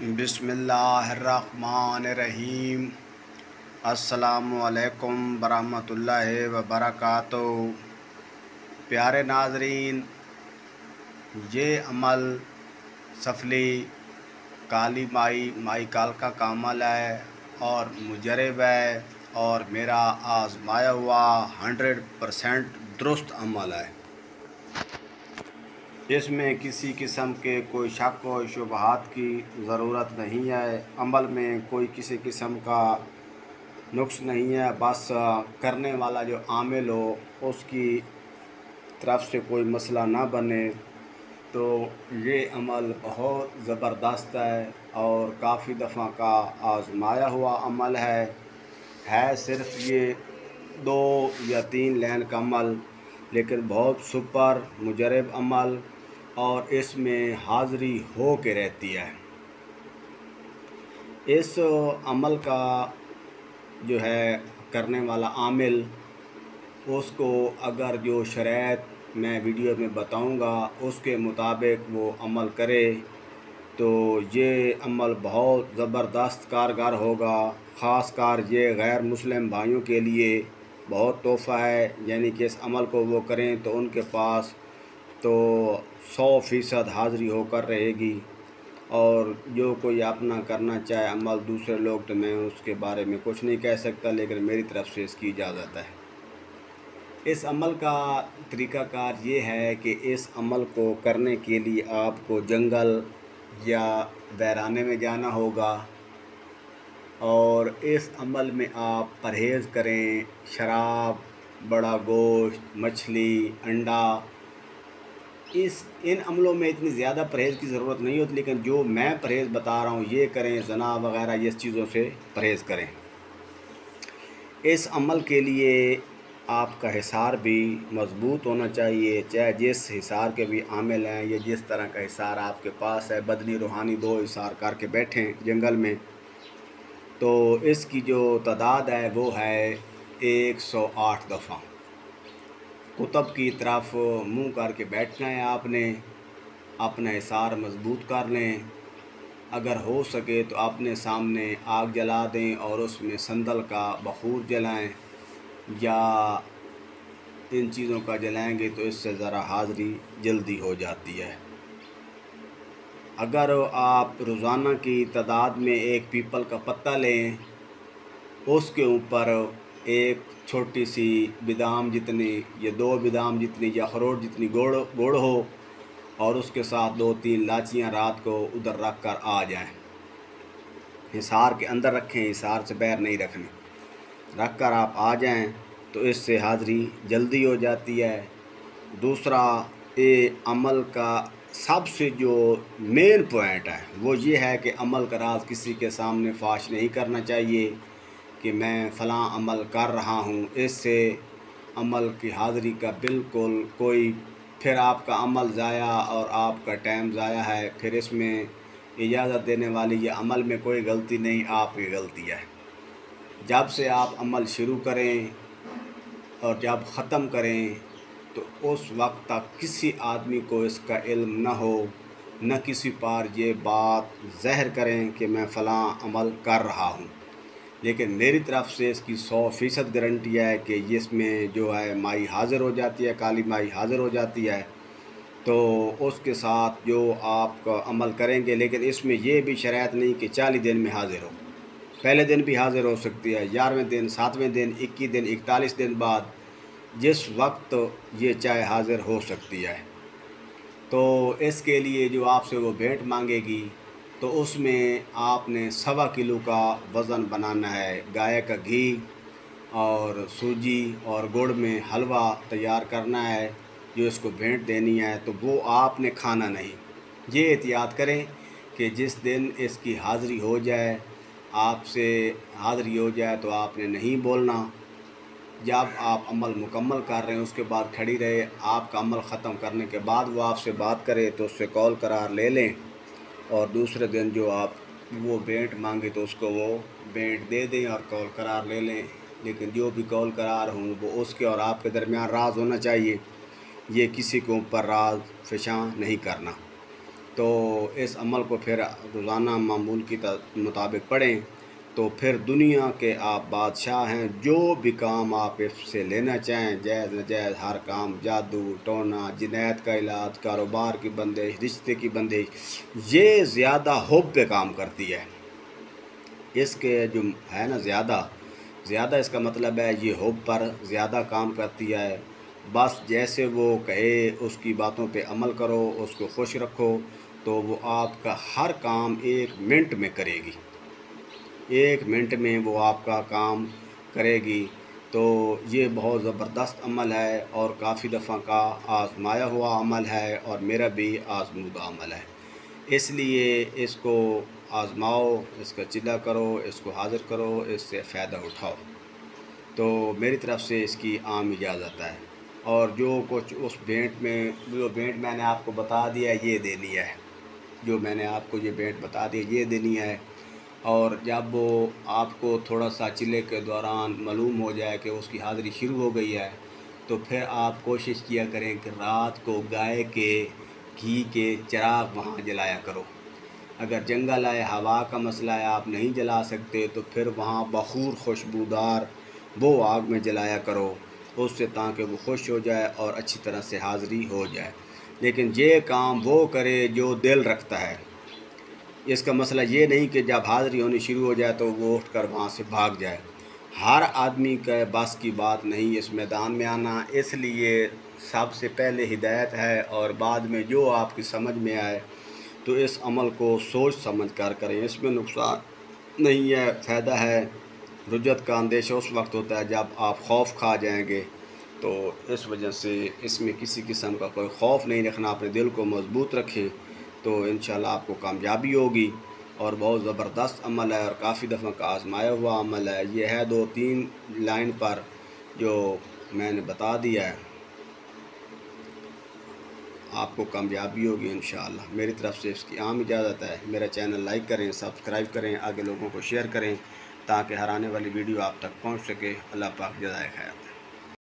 بسم اللہ الرحمن الرحیم۔ السلام علیکم ورحمۃ اللہ وبرکاتہ۔ پیارے ناظرین، یہ عمل سفلی کالی مائی کالکا کا عمل ہے اور مجرب ہے اور میرا آزمایا ہوا 100% درست عمل ہے۔ اس میں کسی قسم کے کوئی شک و شبہات کی ضرورت نہیں ہے۔ عمل میں کوئی کسی قسم کا نقص نہیں ہے، بس کرنے والا جو عامل ہو اس کی طرف سے کوئی مسئلہ نہ بنے۔ تو یہ عمل بہت زبردست ہے اور کافی دفعہ کا آزمایا ہوا عمل ہے۔ صرف یہ 2 یا 3 لائن کا عمل، لیکن بہت سپر مجرب عمل اور اس میں حاضری ہو کے رہتی ہے۔ اس عمل کا جو ہے کرنے والا عامل، اس کو اگر جو شرائط میں ویڈیو میں بتاؤں گا اس کے مطابق وہ عمل کرے تو یہ عمل بہت زبردست کارگر ہوگا۔ خاص کر یہ غیر مسلم بھائیوں کے لیے بہت تحفہ ہے، یعنی کہ اس عمل کو وہ کریں تو ان کے پاس تو 100% حاضری ہو کر رہے گی۔ اور جو کوئی اپنا کرنا چاہے عمل دوسرے لوگ، تو میں اس کے بارے میں کچھ نہیں کہہ سکتا، لیکن میری طرف سے اس کی اجازت ہے۔ اس عمل کا طریقہ کار یہ ہے کہ اس عمل کو کرنے کے لیے آپ کو جنگل یا ویرانے میں جانا ہوگا، اور اس عمل میں آپ پرہیز کریں شراب، بڑا گوشت، مچھلی، انڈا۔ ان عملوں میں اتنی زیادہ پرہیز کی ضرورت نہیں ہوتی، لیکن جو میں پرہیز بتا رہا ہوں یہ کریں۔ زنا وغیرہ اس چیزوں سے پرہیز کریں۔ اس عمل کے لیے آپ کا حصار بھی مضبوط ہونا چاہیے، چاہے جس حصار کے بھی عامل ہیں یا جس طرح کا حصار آپ کے پاس ہے، بدنی روحانی 2 حصار کر کے بیٹھیں جنگل میں۔ تو اس کی جو تعداد ہے وہ ہے 108 دفعہ۔ کتب کی طرف منہ کر کے بیٹھنا ہے آپ نے، اپنا حصار مضبوط کر لیں۔ اگر ہو سکے تو اپنے سامنے آگ جلا دیں اور اس میں سندل کا بخور جلائیں، یا ان چیزوں کا جلائیں گے تو اس سے ذرا حاضری جلدی ہو جاتی ہے۔ اگر آپ روزانہ کی تعداد میں ایک پیپل کا پتہ لیں، اس کے اوپر ایک چھوٹی سی بادام جتنی یا 2 بادام جتنی یا اخروٹ جتنی گڑ ہو، اور اس کے ساتھ 2-3 لاچیاں رات کو ادھر رکھ کر آ جائیں۔ حصار کے اندر رکھیں، حصار سے باہر نہیں رکھنے، رکھ کر آپ آ جائیں تو اس سے حاضری جلدی ہو جاتی ہے۔ دوسرا، عمل کا سب سے جو مین پوائنٹ ہے وہ یہ ہے کہ عمل کا راز کسی کے سامنے فاش نہیں کرنا چاہیے کہ میں فلاں عمل کر رہا ہوں۔ اس سے عمل کی حاضری کا بالکل کوئی، پھر آپ کا عمل ضائع اور آپ کا ٹائم ضائع ہے۔ پھر اس میں اجازت دینے والی یہ عمل میں کوئی غلطی نہیں، آپ کی غلطی ہے۔ جب سے آپ عمل شروع کریں اور جب ختم کریں تو اس وقت تک کسی آدمی کو اس کا علم نہ ہو، نہ کسی پر یہ بات ظاہر کریں کہ میں فلاں عمل کر رہا ہوں۔ لیکن میری طرف سے اس کی 100% گارنٹی ہے کہ اس میں جو ہے مائی حاضر ہو جاتی ہے، کالی مائی حاضر ہو جاتی ہے۔ تو اس کے ساتھ جو آپ کا عمل کریں گے، لیکن اس میں یہ بھی شرائط نہیں کہ 40 دن میں حاضر ہو۔ پہلے دن بھی حاضر ہو سکتی ہے، 11ویں دن، 7ویں دن، 21 دن، 41 دن بعد، جس وقت یہ چاہے حاضر ہو سکتی ہے۔ تو اس کے لیے جو آپ سے وہ بھیٹ مانگے گی تو اس میں آپ نے 1.25 کلو کا وزن بنانا ہے۔ گائے کا گھی اور سوجی اور گڑ میں حلوہ تیار کرنا ہے جو اس کو بھیٹ دینی ہے، تو وہ آپ نے کھانا نہیں۔ یہ احتیاط کریں کہ جس دن اس کی حاضری ہو جائے، آپ سے حاضری ہو جائے تو آپ نے نہیں بولنا۔ جب آپ عمل مکمل کر رہے ہیں اس کے بعد کھڑی رہے، آپ کا عمل ختم کرنے کے بعد وہ آپ سے بات کرے تو اس سے قول قرار لے لیں، اور دوسرے دن جو آپ وہ بھیٹ مانگے تو اس کو وہ بھیٹ دے دیں اور قول قرار لے لیں۔ لیکن جو بھی قول قرار ہوں وہ اس کے اور آپ کے درمیان راز ہونا چاہیے، یہ کسی کے اوپر راز فشاں نہیں کرنا۔ تو اس عمل کو پھر روزانہ معمول کی مطابق پڑھیں تو پھر دنیا کے آپ بادشاہ ہیں۔ جو بھی کام آپ اس سے لینا چاہیں، جائز ناجائز ہر کام، جادو ٹونا، جنایت کا علاج، کاروبار کی بندش، رشتے کی بندش، یہ زیادہ حب پہ کام کرتی ہے۔ اس کے جو ہے نا زیادہ اس کا مطلب ہے یہ حب پر زیادہ کام کرتی ہے۔ بس جیسے وہ کہے اس کی باتوں پہ عمل کرو، اس کو خوش رکھو، تو وہ آپ کا ہر کام 1 منٹ میں کرے گی۔ 1 منٹ میں وہ آپ کا کام کرے گی۔ تو یہ بہت زبردست عمل ہے اور کافی دفعہ کا آزمایا ہوا عمل ہے اور میرا بھی آزمودہ عمل ہے۔ اس لیے اس کو آزماؤ، اس کا چلہ کرو، اس کو حاضر کرو، اس سے فائدہ اٹھاؤ۔ تو میری طرف سے اس کی عام اجازت ہے، اور جو کچھ اس بھینٹ میں نے آپ کو بتا دیا یہ دینی ہے، جو میں نے آپ کو یہ بھینٹ بتا دی یہ دینی ہے۔ اور جب وہ آپ کو تھوڑا سا چلے کے دوران معلوم ہو جائے کہ اس کی حاضری شروع ہو گئی ہے، تو پھر آپ کوشش کیا کریں کہ رات کو گائے کے گھی کے چراغ وہاں جلایا کرو۔ اگر جنگل ہے، ہوا کا مسئلہ ہے، آپ نہیں جلا سکتے، تو پھر وہاں بخور خوشبودار وہ آگ میں جلایا کرو اس سے، تاکہ وہ خوش ہو جائے اور اچھی طرح سے حاضری ہو جائے۔ لیکن یہ کام وہ کرے جو دل رکھتا ہے۔ اس کا مسئلہ یہ نہیں کہ جب حاضری ہونی شروع ہو جائے تو وہ اٹھ کر وہاں سے بھاگ جائے۔ ہر آدمی کا بس کی بات نہیں اس میدان میں آنا، اس لیے سب سے پہلے ہدایت ہے اور بعد میں جو آپ کی سمجھ میں آئے تو اس عمل کو سوچ سمجھ کر کریں۔ اس میں نقصان نہیں ہے، فائدہ ہے۔ رجت کا اندیشہ اس وقت ہوتا ہے جب آپ خوف کھا جائیں گے، تو اس وجہ سے اس میں کسی قسم کا کوئی خوف نہیں رکھنا، اپنے دل کو مضبوط رکھیں تو انشاءاللہ آپ کو کامیابی ہوگی۔ اور بہت زبردست عمل ہے اور کافی دفعہ کا آزمایا ہوا عمل ہے۔ یہ ہے 2-3 لائن پر جو میں نے بتا دیا ہے، آپ کو کامیابی ہوگی انشاءاللہ۔ میری طرف سے اس کی عام اجازت ہے۔ میرا چینل لائک کریں، سبسکرائب کریں، آگے لوگوں کو شیئر کریں تاکہ ہر آنے والی ویڈیو آپ تک پہنچ سکے۔ اللہ پاک جزائے خیر۔